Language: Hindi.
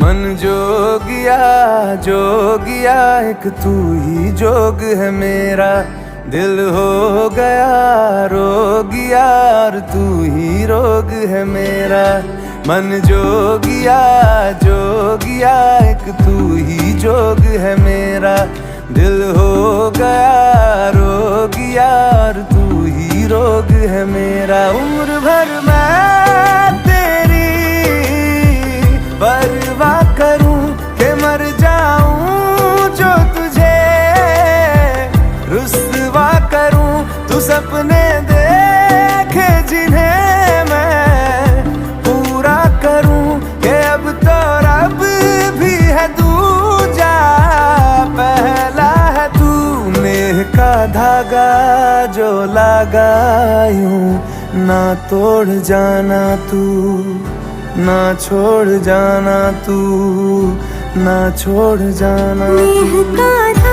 मन जोगिया जोगिया एक तू ही जोग है मेरा, दिल हो गया रोगिया और तू ही रोग है मेरा। मन जोगिया जोगिया एक तू ही जोग है मेरा, दिल हो गया रोगिया और तू ही रोग है मेरा। उम्र भर मैं तेरी परवाह करूं कि मर जाऊं जो तुझे रुस्वा करूं। तू सपने देखे जिन्हें मैं पूरा करूं कि अब तो रब भी है दूजा पहला है तू। नेह का धागा जो लगा यूं ना तोड़ जाना तू, ना छोड़ जाना तू, ना छोड़ जाना तू।